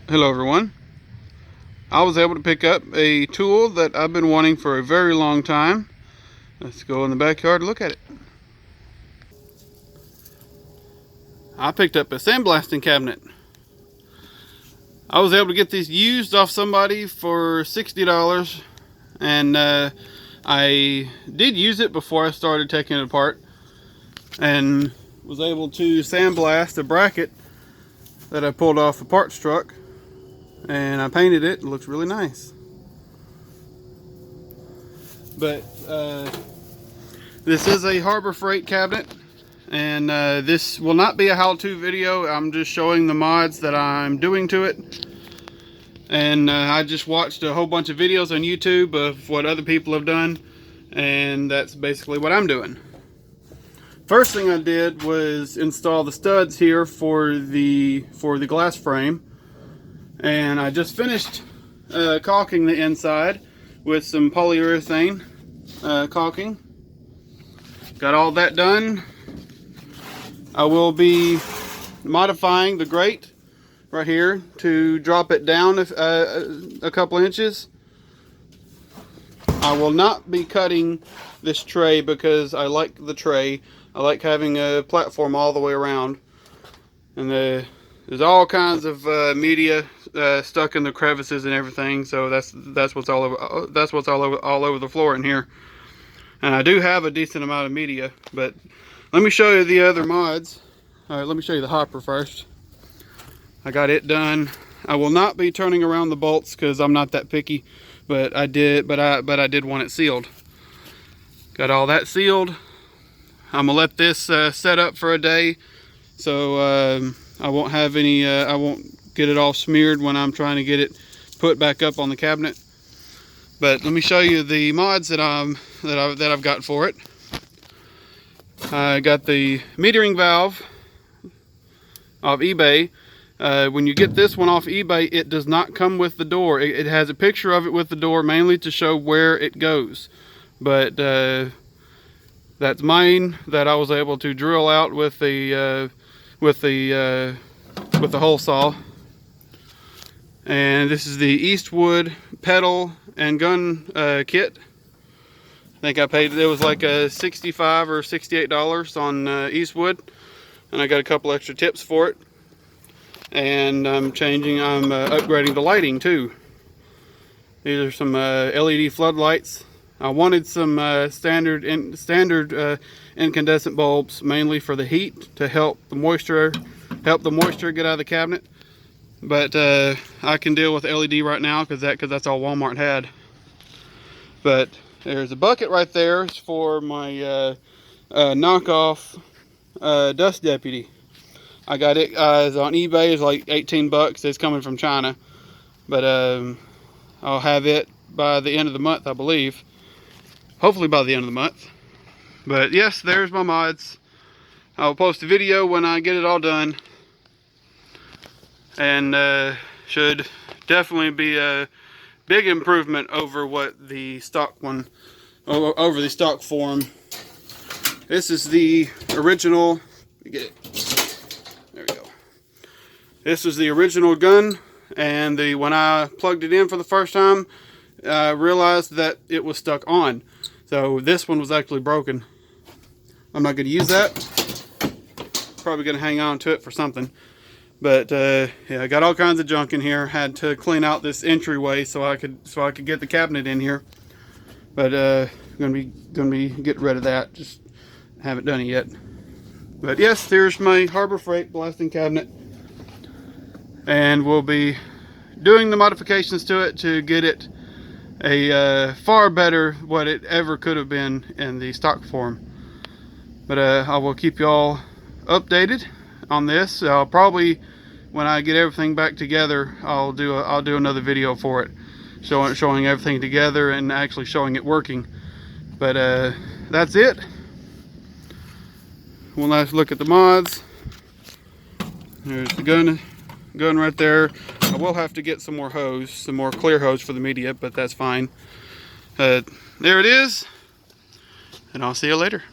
Hello everyone. I was able to pick up a tool that I've been wanting for a very long time. Let's go in the backyard and look at it. I picked up a sandblasting cabinet. I was able to get these used off somebody for $60, and I did use it before I started taking it apart, and was able to sandblast a bracket that I pulled off a parts truck, and I painted it. It looks really nice. But this is a Harbor Freight cabinet, and this will not be a how-to video. I'm just showing the mods that I'm doing to it. And I just watched a whole bunch of videos on YouTube of what other people have done, and that's basically what I'm doing. First thing I did was install the studs here for the glass frame, and I just finished caulking the inside with some polyurethane caulking. Got all that done. I will be modifying the grate right here to drop it down a couple inches. I will not be cutting this tray because I like the tray. I like having a platform all the way around, and there's all kinds of media stuck in the crevices and everything. So that's what's all over. That's what's all over the floor in here. And I do have a decent amount of media, but let me show you the other mods. All right, let me show you the hopper first. I got it done. I will not be turning around the bolts because I'm not that picky, but I did want it sealed. Got all that sealed. I'm gonna let this set up for a day, so I won't have any. I won't get it all smeared when I'm trying to get it put back up on the cabinet. But let me show you the mods that I've got for it. I got the metering valve off eBay. When you get this one off eBay, it does not come with the door. It has a picture of it with the door, mainly to show where it goes. But that's mine that I was able to drill out with the hole saw. And this is the Eastwood pedal and gun kit. I think I paid, it was like $65 or $68 on Eastwood, and I got a couple extra tips for it. And I'm upgrading the lighting too. These are some LED floodlights. I wanted some standard incandescent bulbs, mainly for the heat, to help the moisture get out of the cabinet. But I can deal with LED right now because that's all Walmart had. But there's a bucket right there. It's for my knockoff dust deputy. I got it on eBay. It's like 18 bucks. It's coming from China, but I'll have it by the end of the month, I believe. Hopefully by the end of the month. But yes, there's my mods. I'll post a video when I get it all done, and should definitely be a big improvement over what the stock one, over the stock form. This is the original. Let me get it. There we go. This is the original gun, and when I plugged it in for the first time, I realized that it was stuck on. So this one was actually broken. I'm not going to use that. Probably going to hang on to it for something. But yeah, I got all kinds of junk in here. Had to clean out this entryway so I could get the cabinet in here. But gonna be getting rid of that. Just haven't done it yet. But yes, there's my Harbor Freight blasting cabinet, and we'll be doing the modifications to it to get it a far better what it ever could have been in the stock form. But I will keep y'all updated on this. I'll probably, when I get everything back together, I'll do another video for it, showing everything together and actually showing it working. But that's it. One last look at the mods. There's the gun right there. I will have to get some more hose, some more clear hose for the media, but that's fine. There it is, and I'll see you later.